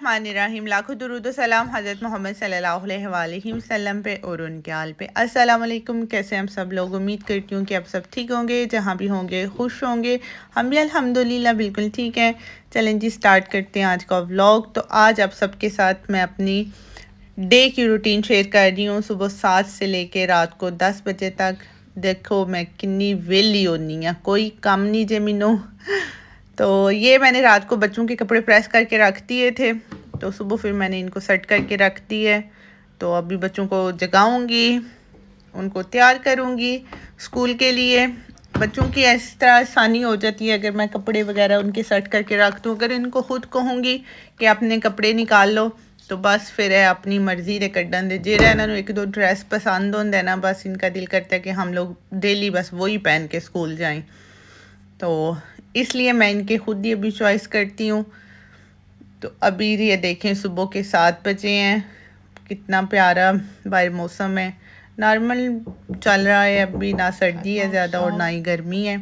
बिस्मिल्लाहिर्रहमानिर्रहीम। लाखों दुरूद व सलाम हज़रत मोहम्मद सल्लल्लाहु अलैहि वसल्लम पे और उनके आल पे। अस्सलाम वालेकुम। कैसे हम सब लोग? उम्मीद करती हूँ कि आप सब ठीक होंगे, जहाँ भी होंगे खुश होंगे। हम भी अल्हम्दुलिल्लाह बिल्कुल ठीक हैं। चलें जी, स्टार्ट करते हैं आज का व्लॉग। तो आज आप सबके साथ मैं अपनी डे की रूटीन शेयर कर रही हूँ, सुबह 7 से लेके रात को 10 बजे तक। देखो मैं कितनी वेली होनी है, कोई काम नहीं जे मैनू। तो ये मैंने रात को बच्चों के कपड़े प्रेस करके रख दिए थे, तो सुबह फिर मैंने इनको सेट करके रख दी है। तो अभी बच्चों को जगाऊंगी, उनको तैयार करूंगी स्कूल के लिए। बच्चों की इस तरह आसानी हो जाती है अगर मैं कपड़े वगैरह उनके सेट करके रख दूँ। अगर इनको खुद कहूँगी कि अपने कपड़े निकाल लो तो बस फिर है अपनी मर्जी दे कड्डन दे जेड़ा इन्होंने एक दो ड्रेस पसंद होंगे ना, बस इनका दिल करता है कि हम लोग डेली बस वही पहन के स्कूल जाएं। तो इसलिए मैं इनके खुद ही अभी चॉइस करती हूँ। तो अभी ये देखें सुबह के 7 बजे हैं, कितना प्यारा बाहर मौसम है। नॉर्मल चल रहा है, अभी ना सर्दी है ज़्यादा और ना ही गर्मी है।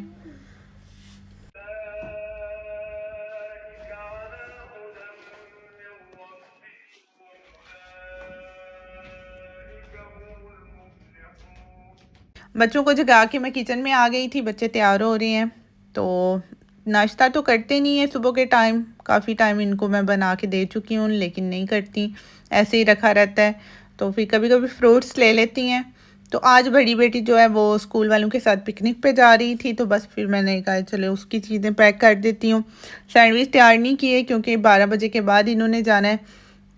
बच्चों को जगा के मैं किचन में आ गई थी, बच्चे तैयार हो रहे हैं। तो नाश्ता तो करते नहीं है सुबह के टाइम, काफ़ी टाइम इनको मैं बना के दे चुकी हूँ लेकिन नहीं करती, ऐसे ही रखा रहता है। तो फिर कभी कभी फ्रूट्स ले लेती हैं। तो आज बड़ी बेटी जो है वो स्कूल वालों के साथ पिकनिक पे जा रही थी, तो बस फिर मैंने कहा चलो उसकी चीज़ें पैक कर देती हूँ। सैंडविच तैयार नहीं किए क्योंकि 12 बजे के बाद इन्होंने जाना है,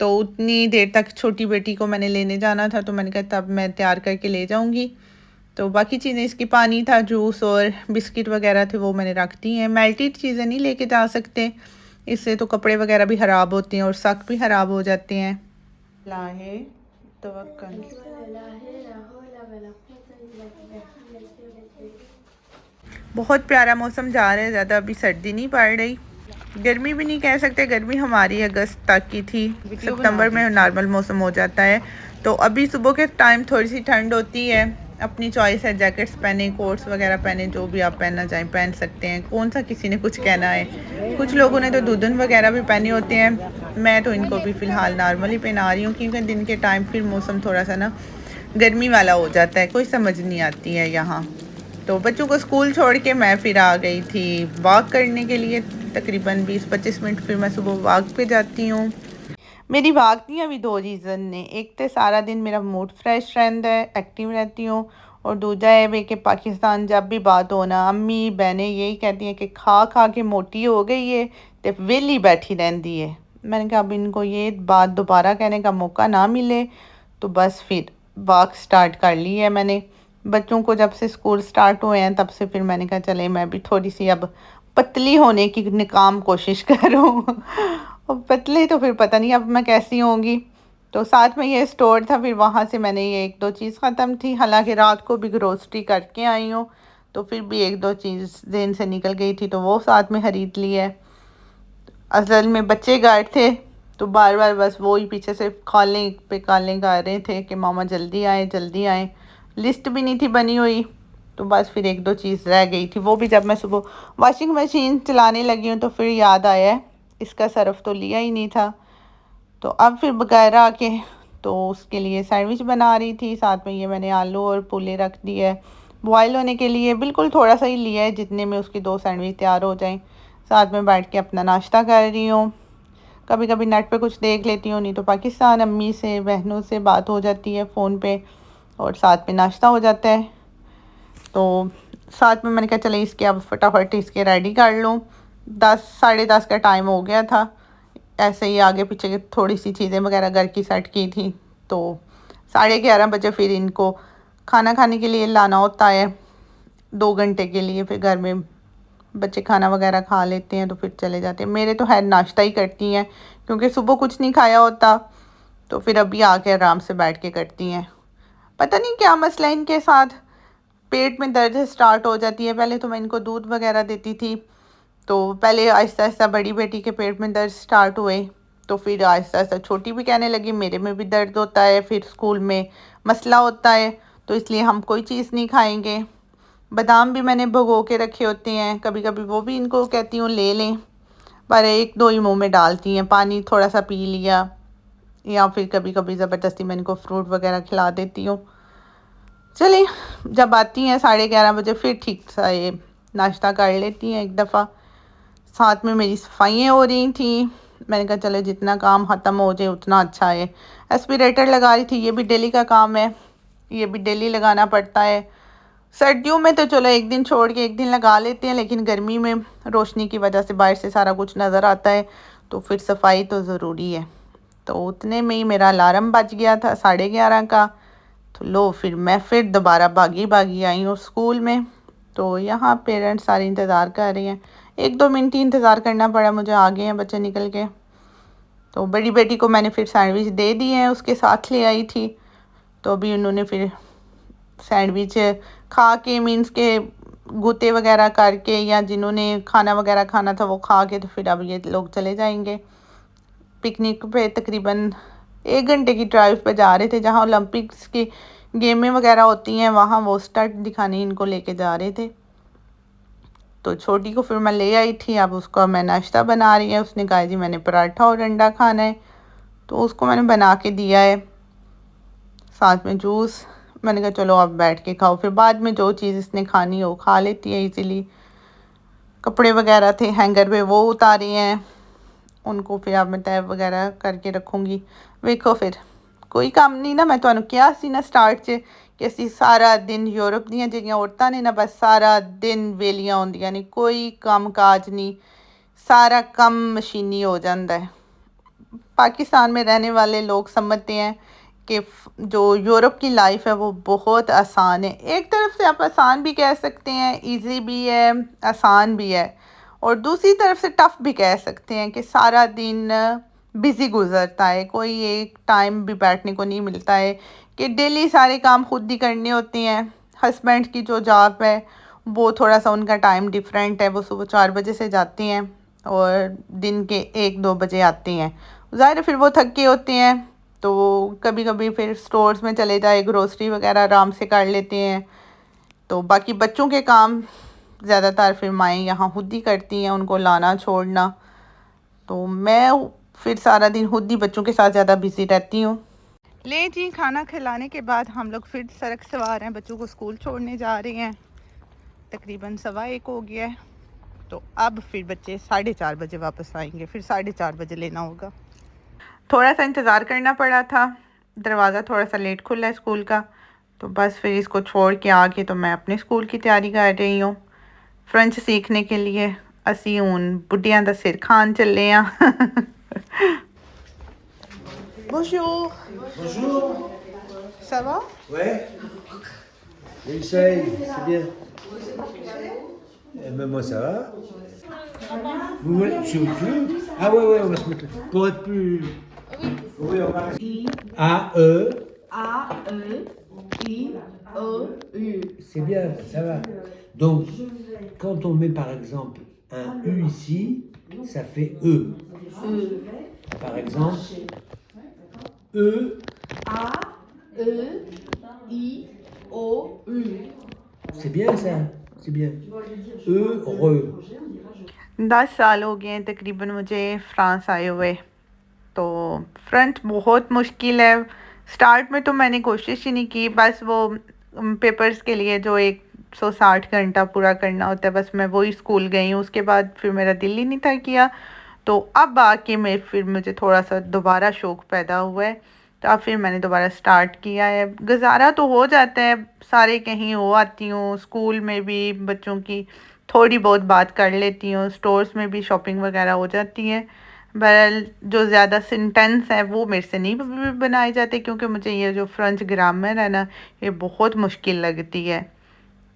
तो उतनी देर तक छोटी बेटी को मैंने लेने जाना था, तो मैंने कहा तब मैं तैयार करके ले जाऊँगी। तो बाकी चीज़ें इसकी पानी था, जूस और बिस्किट वगैरह थे वो मैंने रख दी हैं। मेल्टेड चीज़ें नहीं लेके जा सकते, इससे तो कपड़े वगैरह भी ख़राब होते हैं और सक भी ख़राब हो जाते हैं। लाहे तवक्कल। बहुत प्यारा मौसम जा रहा है, ज़्यादा अभी सर्दी नहीं पड़ रही, गर्मी भी नहीं कह सकते। गर्मी हमारी अगस्त तक की थी, सितंबर में नॉर्मल मौसम हो जाता है। तो अभी सुबह के टाइम थोड़ी सी ठंड होती है, अपनी चॉइस है, जैकेट्स पहने, कोट्स वगैरह पहने, जो भी आप पहनना चाहें पहन सकते हैं। कौन सा किसी ने कुछ कहना है। कुछ लोगों ने तो दुधन वगैरह भी पहने होते हैं, मैं तो इनको भी फ़िलहाल नॉर्मली पहना रही हूँ क्योंकि दिन के टाइम फिर मौसम थोड़ा सा ना गर्मी वाला हो जाता है, कोई समझ नहीं आती है यहाँ। तो बच्चों को स्कूल छोड़ के मैं फिर आ गई थी वॉक करने के लिए, तकरीबन 20-25 मिनट फिर मैं सुबह वॉक पे जाती हूँ। मेरी वॉक दी अभी 2 रीज़न ने, एक तो सारा दिन मेरा मूड फ्रेश रहता है, एक्टिव रहती हूँ, और दूसरा है वे कि पाकिस्तान जब भी बात हो ना, अम्मी बहनें यही कहती हैं कि खा खा के मोटी हो गई है तो वेली बैठी रहती है। मैंने कहा अब इनको ये बात दोबारा कहने का मौका ना मिले, तो बस फिर वॉक स्टार्ट कर ली है मैंने। बच्चों को जब से स्कूल स्टार्ट हुए हैं तब से फिर मैंने कहा चले मैं भी थोड़ी सी अब पतली होने की निकाम कोशिश करूँ। और पतली तो फिर पता नहीं अब मैं कैसी होंगी। तो साथ में ये स्टोर था, फिर वहाँ से मैंने ये 1-2 चीज़ ख़त्म थी, हालांकि रात को भी ग्रोसरी करके आई हूँ, तो फिर भी 1-2 चीज़ दिन से निकल गई थी तो वो साथ में ख़रीद ली है। असल में बच्चे घर थे तो बार बार बस वो ही पीछे से कॉलिंग पे कॉलिंग कर रहे थे कि मामा जल्दी आए जल्दी आए। लिस्ट भी नहीं थी बनी हुई, तो बस फिर 1-2 चीज़ रह गई थी, वो भी जब मैं सुबह वॉशिंग मशीन चलाने लगी हूँ तो फिर याद आया है इसका सरफ तो लिया ही नहीं था। तो अब फिर बगैर आके तो उसके लिए सैंडविच बना रही थी, साथ में ये मैंने आलू और पुले रख दिए है बॉयल होने के लिए, बिल्कुल थोड़ा सा ही लिया है जितने में उसकी 2 सैंडविच तैयार हो जाएं। साथ में बैठ के अपना नाश्ता कर रही हूँ। कभी कभी नेट पे कुछ देख लेती हूँ, नहीं तो पाकिस्तान अम्मी से बहनों से बात हो जाती है फ़ोन पे, और साथ में नाश्ता हो जाता है। तो साथ में मैंने कहा चले इसके अब फटाफट इसके रेडी कर लूँ। 10 साढ़े 10 का टाइम हो गया था, ऐसे ही आगे पीछे की थोड़ी सी चीज़ें वगैरह घर की सेट की थी। तो 11:30 बजे फिर इनको खाना खाने के लिए लाना होता है 2 घंटे के लिए, फिर घर में बच्चे खाना वगैरह खा लेते हैं तो फिर चले जाते हैं। मेरे तो है नाश्ता ही करती हैं क्योंकि सुबह कुछ नहीं खाया होता, तो फिर अभी आके आराम से बैठ के करती हैं। पता नहीं क्या मसला है इनके साथ, पेट में दर्द स्टार्ट हो जाती है। पहले तो मैं इनको दूध वगैरह देती थी, तो पहले आहिस्ता आहिस्ता बड़ी बेटी के पेट में दर्द स्टार्ट हुए, तो फिर आहिस्ता आहिस्ता छोटी भी कहने लगी मेरे में भी दर्द होता है, फिर स्कूल में मसला होता है, तो इसलिए हम कोई चीज़ नहीं खाएंगे। बादाम भी मैंने भिगो के रखे होते हैं, कभी कभी वो भी इनको कहती हूँ ले लें, पर एक दो ही मुंह में डालती हैं, पानी थोड़ा सा पी लिया, या फिर कभी कभी ज़बरदस्ती मैं इनको फ्रूट वगैरह खिला देती हूँ। चलिए, जब आती हैं 11:30 बजे फिर ठीक सा ये नाश्ता कर लेती हैं एक दफ़ा। साथ में मेरी सफाइयाँ हो रही थी, मैंने कहा चलो जितना काम ख़त्म हो जाए उतना अच्छा है। एस्पिरेटर लगा रही थी, ये भी डेली का काम है, ये भी डेली लगाना पड़ता है। सर्दियों में तो चलो एक दिन छोड़ के एक दिन लगा लेते हैं, लेकिन गर्मी में रोशनी की वजह से बाहर से सारा कुछ नज़र आता है, तो फिर सफाई तो ज़रूरी है। तो उतने में ही मेरा अलार्म बज गया था 11:30 का। तो लो फिर मैं फिर दोबारा भागी भागी आई हूँ स्कूल में। तो यहाँ पेरेंट्स सारे इंतज़ार कर रहे हैं, 1-2 मिनट ही इंतज़ार करना पड़ा मुझे, आ गए हैं बच्चे निकल के। तो बड़ी बेटी को मैंने फिर सैंडविच दे दिए हैं, उसके साथ ले आई थी। तो अभी उन्होंने फिर सैंडविच खा के, मीन्स के गुते वगैरह करके, या जिन्होंने खाना वगैरह खाना था वो खा के, तो फिर अब ये लोग चले जाएंगे पिकनिक पे। तकरीबन 1 घंटे की ड्राइव पे जा रहे थे, जहाँ ओलंपिक्स की गेमें वगैरह होती हैं वहाँ वो स्टंट दिखाने इनको लेके जा रहे थे। तो छोटी को फिर मैं ले आई थी, अब उसको मैं नाश्ता बना रही है। उसने कहा जी मैंने पराठा और अंडा खाना है, तो उसको मैंने बना के दिया है, साथ में जूस। मैंने कहा चलो अब बैठ के खाओ, फिर बाद में जो चीज़ इसने खानी हो खा लेती है इजीली। कपड़े वगैरह थे हैंगर पे, वो उतारे हैं, उनको फिर अब मैं तय वगैरह करके रखूँगी। वेखो फिर कोई काम नहीं ना, मैं तो क्या सी ना स्टार्ट च कि ਅਸੀਂ सारा दिन यूरोप ਦੀਆਂ ਜਿਹੜੀਆਂ औरतां ने ना बस सारा दिन वेलियां ਹੁੰਦੀਆਂ नहीं, कोई काम काज नहीं, सारा काम मशीनी हो जाता है। पाकिस्तान में रहने वाले लोग समझते हैं कि जो यूरोप की लाइफ है वो बहुत आसान है। एक तरफ से आप आसान भी कह सकते हैं, इजी भी है, आसान भी है, और दूसरी तरफ से टफ़ भी कह सकते हैं कि सारा दिन बिज़ी गुजरता है, कोई एक टाइम भी बैठने को नहीं मिलता है, कि डेली सारे काम खुद ही करने होते हैं। हस्बैंड की जो जॉब है वो थोड़ा सा उनका टाइम डिफरेंट है, वो सुबह 4 बजे से जाते हैं और दिन के 1-2 बजे आते हैं। ज़ाहिर है फिर वो थके होते हैं, तो कभी कभी फिर स्टोर्स में चले जाए, ग्रोसरी वगैरह आराम से कर लेते हैं। तो बाकी बच्चों के काम ज़्यादातर फिर माएँ यहाँ खुद ही करती हैं, उनको लाना छोड़ना। तो मैं फिर सारा दिन खुद ही बच्चों के साथ ज़्यादा बिज़ी रहती हूँ। ले जी, खाना खिलाने के बाद हम लोग फिर सड़क सवार हैं, बच्चों को स्कूल छोड़ने जा रहे हैं। तकरीबन 1:15 हो गया है, तो अब फिर बच्चे 4:30 बजे वापस आएंगे, फिर 4:30 बजे लेना होगा। थोड़ा सा इंतज़ार करना पड़ा था, दरवाज़ा थोड़ा सा लेट खुला है स्कूल का, तो बस फिर इसको छोड़ के आके तो मैं अपने स्कूल की तैयारी कर रही हूँ फ्रेंच सीखने के लिए। असी हूँ बुढ़ियां दा सिर खान चले हैं। Bonjour. Bonjour. Ça va? Ouais. Essaye, c'est bien. Mais moi ça va. Vous voulez, si vous voulez. Ah ouais, on va se mettre. Pour être plus. Oui, on va. A-E. A-E-I-O-U. C'est bien, ça va. Donc, quand on met par exemple un U ici, ça fait E. Par exemple, E. A-E-I-O-U. C'est bien ça, c'est bien. E-re. 10 साल हो गए हैं तकरीबन मुझे France आए हुए। तो French बहुत मुश्किल है। स्टार्ट में तो मैंने कोशिश ही नहीं की, बस वो पेपर्स के लिए जो 160 घंटा पूरा करना होता है, बस मैं वही स्कूल गई हूँ। उसके बाद फिर मेरा दिल ही नहीं था किया। तो अब आके फिर मुझे थोड़ा सा दोबारा शौक़ पैदा हुआ है, तो अब फिर मैंने दोबारा स्टार्ट किया है। गुजारा तो हो जाता है, सारे कहीं हो आती हूँ, स्कूल में भी बच्चों की थोड़ी बहुत बात कर लेती हूँ, स्टोर्स में भी शॉपिंग वगैरह हो जाती है। बहरहाल जो ज़्यादा सेंटेंस है वो मेरे से नहीं बनाए जाते, क्योंकि मुझे ये जो फ्रेंच ग्रामर है ना, ये बहुत मुश्किल लगती है।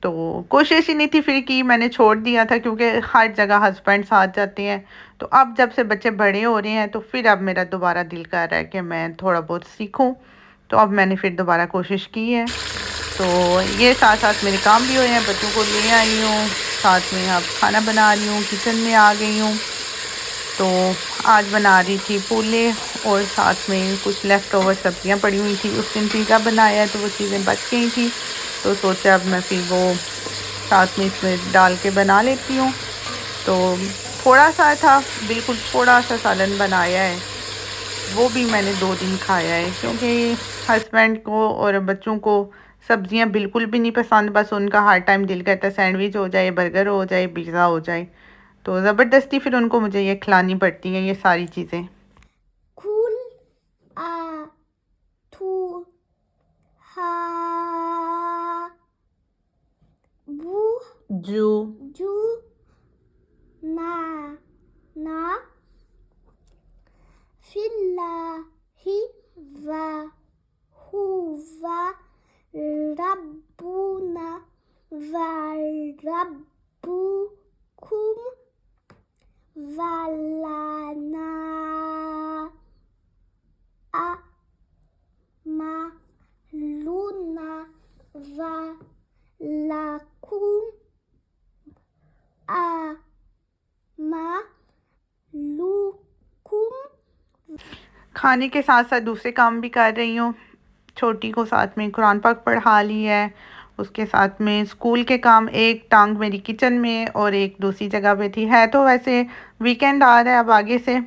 तो कोशिश ही नहीं थी फिर की, मैंने छोड़ दिया था, क्योंकि हर जगह हस्बैंड साथ जाते हैं। तो अब जब से बच्चे बड़े हो रहे हैं तो फिर अब मेरा दोबारा दिल कर रहा है कि मैं थोड़ा बहुत सीखूं। तो अब मैंने फिर दोबारा कोशिश की है। तो ये साथ साथ मेरे काम भी हुए हैं, बच्चों को ले आई हूँ, साथ में अब खाना बना रही हूँ, किचन में आ गई हूँ। तो आज बना रही थी पोले, और साथ में कुछ लेफ़्ट ओवर सब्जियाँ पड़ी हुई थी, उस दिन पिज़्ज़ा बनाया है तो वो चीज़ें बच गई थी। तो सोचा अब मैं फिर वो साथ में इसमें डाल के बना लेती हूँ। तो थोड़ा सा था, बिल्कुल थोड़ा सा सालन बनाया है, वो भी मैंने 2 दिन खाया है क्योंकि हस्बैंड को और बच्चों को सब्जियां बिल्कुल भी नहीं पसंद। बस उनका हर टाइम दिल करता है सैंडविच हो जाए, बर्गर हो जाए, पिज़्ज़ा हो जाए, तो ज़बरदस्ती फिर उनको मुझे ये खिलानी पड़ती हैं ये सारी चीज़ें। Cool a tu ha bu जो ju na na fillahi va huwa rabbuna va rabbukum valana a ma luna va lakum a ma lukum। खाने के साथ साथ दूसरे काम भी कर रही हूँ। छोटी को साथ में कुरान पाक पढ़ा ली है, उसके साथ में स्कूल के काम, एक टांग मेरी किचन में और एक दूसरी जगह पे थी। है तो वैसे वीकेंड आ रहा है अब आगे से,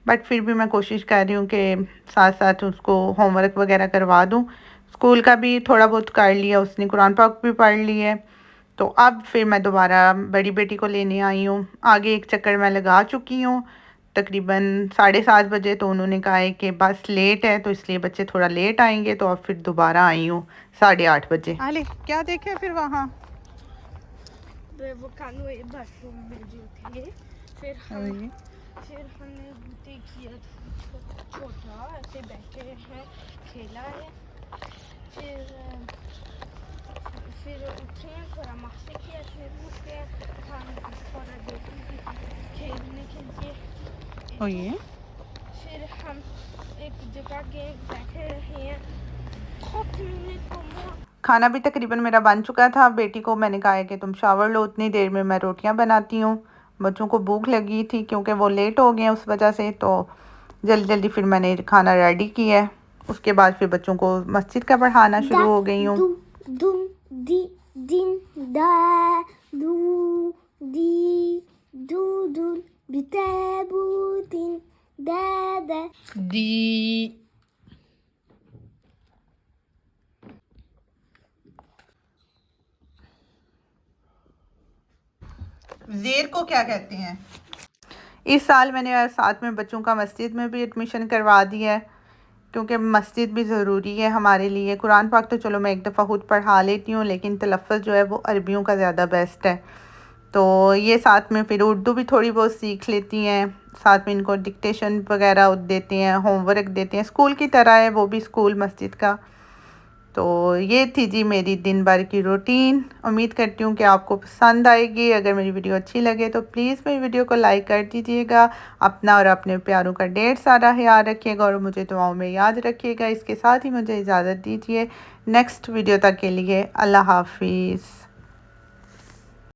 बट फिर भी मैं कोशिश कर रही हूँ कि साथ साथ उसको होमवर्क वगैरह करवा दूँ। स्कूल का भी थोड़ा बहुत कर लिया उसने, कुरान पाक भी पढ़ ली है। तो अब फिर मैं दोबारा बड़ी बेटी को लेने आई हूँ। आगे एक चक्कर मैं लगा चुकी हूँ तकरीबन 7:30 बजे, तो उन्होंने कहा है कि बस लेट है तो इसलिए बच्चे थोड़ा लेट आएंगे, तो अब फिर दोबारा आई हूँ 8:30 बजे। आले क्या देखे फिर वहाँ? वो कानू बाथरूम में जो थे, फिर हमने बूते किया छोटा, ऐसे बैठे हैं, खेला है, फिर उठे हैं, थोड़ा मस्ती किया, फिर उठ गए, खाना थोड़ा देखी खेलने के लिए। फिर हम एक जगह गए, बैठे रहे हैं 10 मिनट को। खाना भी तकरीबन मेरा बन चुका था। बेटी को मैंने कहा है कि तुम शावर लो, उतनी देर में मैं रोटियां बनाती हूँ। बच्चों को भूख लगी थी क्योंकि वो लेट हो गए उस वजह से, तो जल्दी जल्दी फिर मैंने खाना रेडी किया है। उसके बाद फिर बच्चों को मस्जिद का पढ़ाना शुरू हो गई हूँ। दुम दी दिन दा दू दी दू दुन बिताबू दिन दा दा दी ज़ेर को क्या कहते हैं? इस साल मैंने साथ में बच्चों का मस्जिद में भी एडमिशन करवा दिया है क्योंकि मस्जिद भी ज़रूरी है हमारे लिए। कुरान पाक तो चलो मैं एक दफ़ा खुद पढ़ा लेती हूँ, लेकिन तलफ़्फ़ुज़ जो है वो अरबियों का ज़्यादा बेस्ट है। तो ये साथ में फिर उर्दू भी थोड़ी बहुत सीख लेती हैं, साथ में इनको डिक्टेशन वगैरह देते हैं, होमवर्क देते हैं, स्कूल की तरह है वो भी, स्कूल मस्जिद का। तो ये थी जी मेरी दिन भर की रूटीन। उम्मीद करती हूँ कि आपको पसंद आएगी। अगर मेरी वीडियो अच्छी लगे तो प्लीज़ मेरी वीडियो को लाइक कर दीजिएगा। अपना और अपने प्यारों का ढेर सारा ख्याल रखिएगा और मुझे दुआओं में याद रखिएगा। इसके साथ ही मुझे इजाज़त दीजिए। नेक्स्ट वीडियो तक के लिए अल्लाह हाफिज़।